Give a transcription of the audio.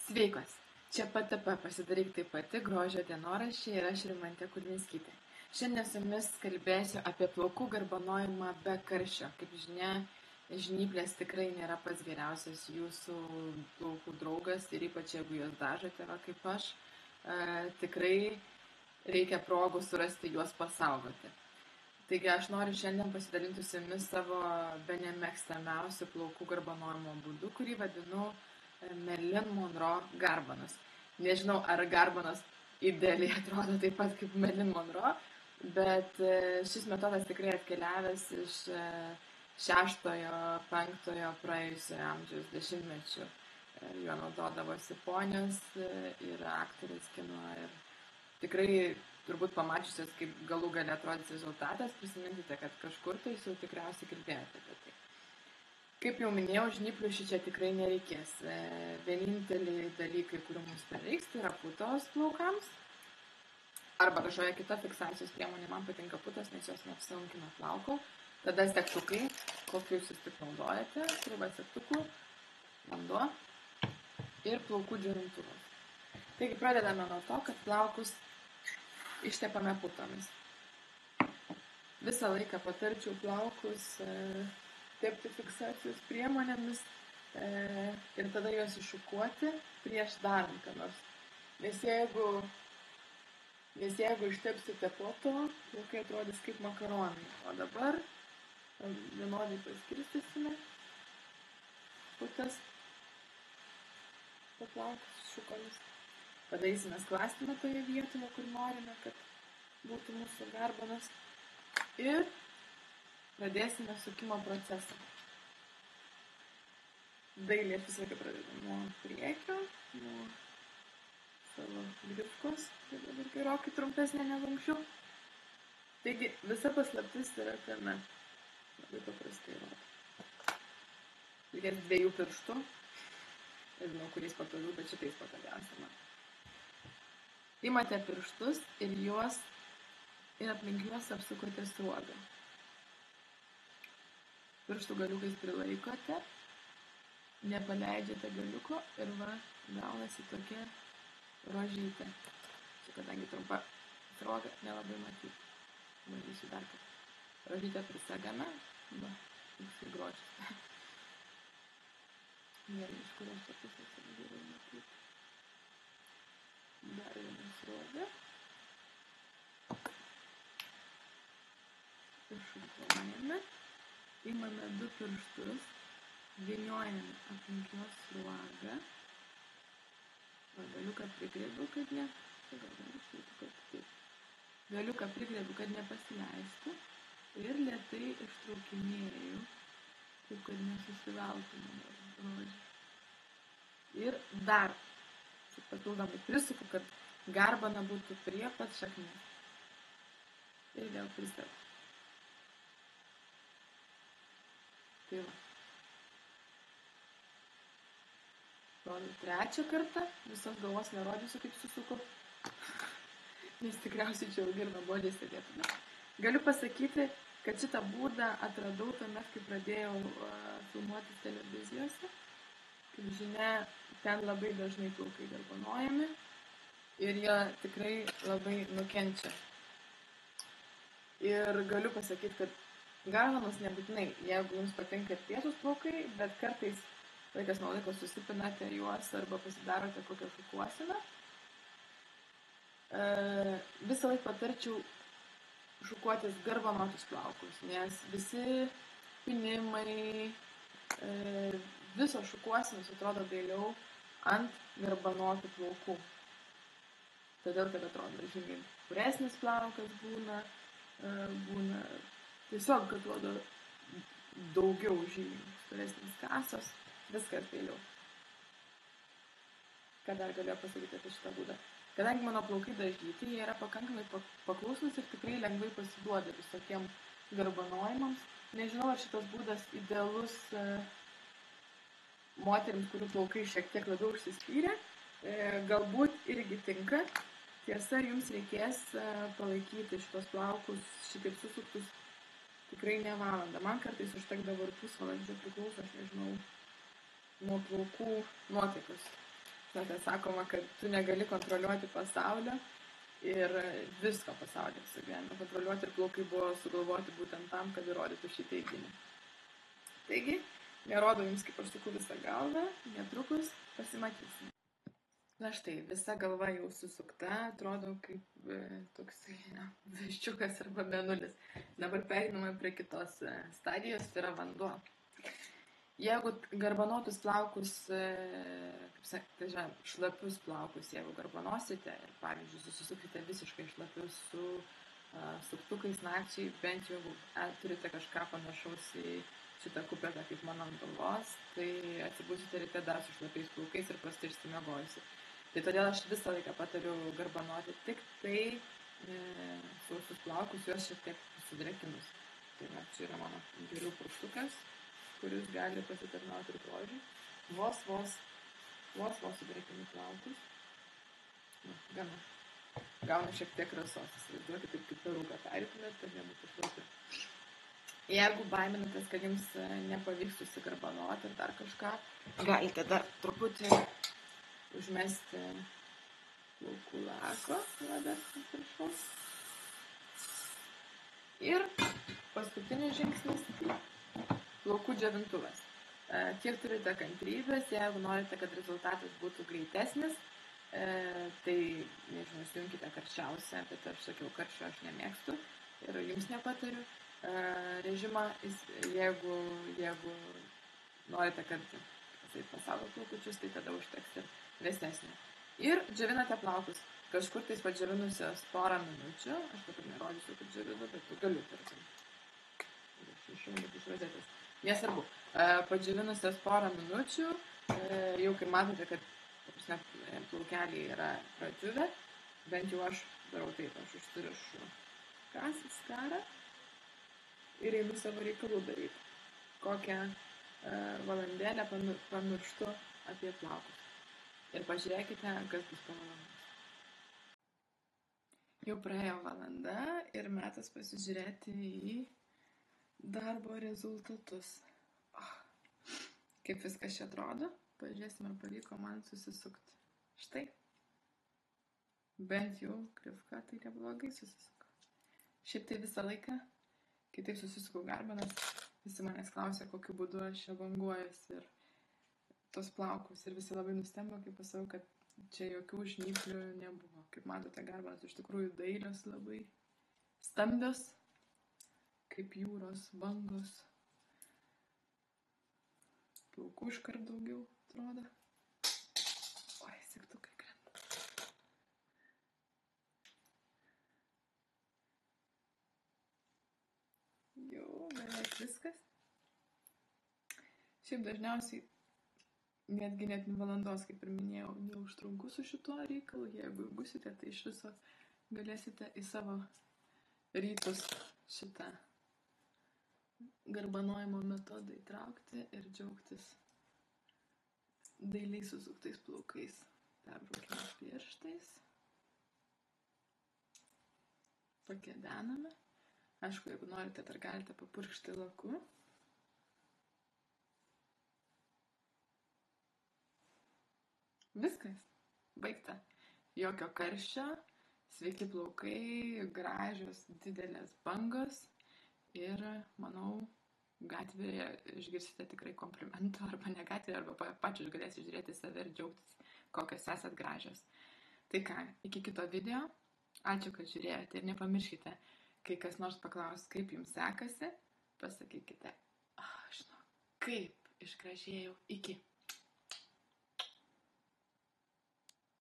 Sveikos! Čia PTP pasidaryk tai pati grožio dienoraščiai ir aš Rimantė Kulvinskytė. Šiandien su jumis kalbėsiu apie plaukų garbanojimą be karščio. Kaip žinia, žnyplės tikrai nėra pats geriausias jūsų plaukų draugas ir ypač jeigu juos dažote, kaip aš, tikrai reikia progų surasti juos pasaugoti. Taigi aš noriu šiandien pasidalinti su jumis savo bene mėgstamiausių plaukų garbanojimo būdu, kurį vadinu Marilyn Monroe garbanas. Nežinau, ar garbanas idealiai atrodo taip pat kaip Marilyn Monroe, bet šis metodas tikrai atkeliavęs iš 6-5 praėjusio amžiaus dešimtmečių. Juo naudodavosi ponios ir aktorės kino ir tikrai turbūt pamačiusios, kaip galų gali atrodys rezultatas, prisiminkite, kad kažkur tai jau tikriausiai girdėjote apie tai. Kaip jau minėjau, žnyplių šičia tikrai nereikės. Vieninteliai dalykai, kurių mums prireiks, tai yra putos plaukams. Arba kažkokia kita fiksacijos priemonė, man patinka putos, nes jos neapsunkina plauko. Tada segtukai, kokius jūs tik naudojate, krūva segtukų, vanduo ir plaukų džiovintuvas. Taigi pradedame nuo to, kad plaukus ištepame putomis. Visą laiką patarčiau plaukus tepti fiksacijos priemonėmis ir tada juos iššukuoti prieš darant ką nors. Nes jeigu ištepsite po to, plaukai atrodys kaip makaronai. O dabar vienodai paskirstysime putas po plaukus šukomis. Padarysime sklastymą toje vietoje, kur norime, kad būtų mūsų garbanas. Ir pradėsime sukimo procesą. Dailiai visą laiką pradedame nuo priekio, nuo savo grifkos, tai dabar gerokai trumpesnė negu anksčiau. Taigi visa paslaptis yra tame. Labai paprastai rodo. Reikės 2 pirštų. Nežinau, kuriais patogiau, bet šitais patogiausia man. Imate pirštus ir aplink juos apsukote sruogą. Pirštų galiukais prilaikote, nepaleidžiate galiuko ir gaunasi tokia rožytė. Čia kadangi trumpa sruoga, nelabai matyti. Matysiu dar kad. Rožytę prisegame, toksai grožis. Gerai, iš kurios čia pusės gerai matyti. Dar viena sruoga. Iššukuojame. Imame 2 pirštus, vyniojame aplink juos sruogą. Galiuką prigrėbiu, kad nepasileistų ir lėtai ištraukinėju, taip kad nesusiveltų mano rožė. Ir dar papildomai prisuku, kad garbana būtų prie pat šaknies. Ir vėl prisegu. Tai va. Rodu 3 kartą, visos galvos nerodysiu, kaip susuku, nes tikriausiai čia ilgai ir nuobodžiai sėdėtume. Galiu pasakyti, kad šitą būdą atradau tuomet, kai pradėjau filmuotis televizijose. Kaip žinia, ten labai dažnai plaukai garbanojami ir jie tikrai labai nukenčia. Ir galiu pasakyti, kad garbanos nebūtinai, jeigu jums patinka tiesūs plaukai, bet kartais laikas nuo laiko susipinate juos arba pasidarote kokią šukuosiną. Visą laiką patarčiau šukuotis garbanotus plaukus, nes visi pinimai, visos šukuosinos atrodo dailiau ant garbanotų plaukų. Todėl, kad atrodo žymiai puresnis plaukas būna tiesiog atrodo daugiau žymiai storesnis kasos, viskas dailiau. Ką dar galėjau pasakyti apie šitą būdą? Kadangi mano plaukai dažyti, jie yra pakankamai paklusnus ir tikrai lengvai pasiduoda visokiem garbanojimams. Nežinau, ar šitas būdas idealus moterims, kurių plaukai šiek tiek labiau užsispyrė. Galbūt irgi tinka. Tiesa, jums reikės palaikyti šitos plaukus šitaip susuktus tikrai ne valandą. Man kartais užtekdavo ir pusvalandžio, priklauso, aš nežinau, nuo plaukų nuotaikos. Žinote, sakoma, kad tu negali kontroliuoti pasaulio ir visko pasaulio su gyvenimu kontroliuoti ir plaukai buvo sugalvoti būtent tam, kad įrodytų šį teiginį. Taigi, nerodo jums, kaip aš suku visą galvą, netrukus pasimatysim. Na štai, visa galva jau susukta, atrodo kaip toks viščiukas arba mėnulis. Dabar pereiname prie kitos stadijos, tai yra vanduo. Jeigu garbanotus plaukus, kaip sakyti, šlapius plaukus, jeigu garbanosite ir, pavyzdžiui, susisukite visiškai šlapius su suktukais nakčiai, bent jau turite kažką panašaus į šitą kupetą kaip mano ant galvos, tai atsibūsite ryte dar su šlapiais plaukais ir prastai išsimiegojusi. Tai todėl aš visą laiką patariu garbanoti tik tai sausus plaukus, juos šiek tiek susidrėkinus. Tai čia yra mano gėlių purkštukas, kuris gali pasitarnauti ir grožiui. Vos sudrėkinu plaukus. Gana. Gaunu šiek tiek rasos. Įsivaizduokit, taip kaip perūką perytumėt, kad nebūtų šlapi. Jeigu baiminatės, kad jums nepavyks susigarbanoti ir dar kažką, galite dar truputį užmesti plaukų lako, dar viršaus. Ir paskutinis žingsnis – plaukų džiovintuvas. Kiek turite kantrybės, jeigu norite, kad rezultatas būtų greitesnis, tai, nežinau, įsijunkite karščiausią, bet aš sakiau, karščio aš nemėgstu ir jums nepatariu. Režimą, jeigu norite, kad pasaugo plaukučius, tai tada užteks ir vėsesnė. Ir džiovinate plaukus. Kažkur tais padžiovinusios porą minučių, aš dabar nerodysiu, kaip džiovinu, bet tu galiu, tarkim. Išjungti iš rozetės. Nesvarbu. Padžiovinusios porą minučių, jau kai matote, kad plaukeliai yra pradžiuvę, bent jau aš darau taip, aš užsirišu skarą ir einu savo reikalų daryti. Kokią valandėlę pamirštu apie plaukus. Ir pažiūrėkite, kas bus po valandos. Jau praėjo valanda ir metas pasižiūrėti į darbo rezultatus. Kaip viskas čia atrodo. Pažiūrėsim, ar pavyko man susisukti. Štai. Bent jau krivka tai neblogai susisuko. Šiaip tai visą laiką, kai taip susisukau garbanas, visi manęs klausia, kokiu būdu aš čia banguojuosi ir tos plaukus. Ir visi labai nustemba, kai pasakau, kad čia jokių žnyplių nebuvo. Kaip matote, garbanas iš tikrųjų dailios, labai stambios, kaip jūros bangos. Plaukų iškart daugiau atrodo. Oi, segtukai krenta. Jau, beveik viskas. Šiaip dažniausiai net valandos, kaip ir minėjau, neužtrunku su šituo reikalu. Jeigu būsite, tai iš viso galėsite į savo rytus šitą garbanojimo metodą įtraukti ir džiaugtis dailiai susuktais plaukais. Perbraukime pirštais. Pakedename. Aišku, jeigu norite, dar galite papurkšti laku. Viskas. Baigta. Jokio karščio, sveiki plaukai, gražios, didelės bangos ir, manau, gatvėje išgirsite tikrai komplimentų, arba ne gatvėje, arba pačios galėsite žiūrėti save ir džiaugtis, kokios esat gražios. Tai ką, iki kito video. Ačiū, kad žiūrėjote ir nepamirškite, kai kas nors paklaus, kaip jums sekasi, pasakykite, žinau, kaip išgražėjau. Iki.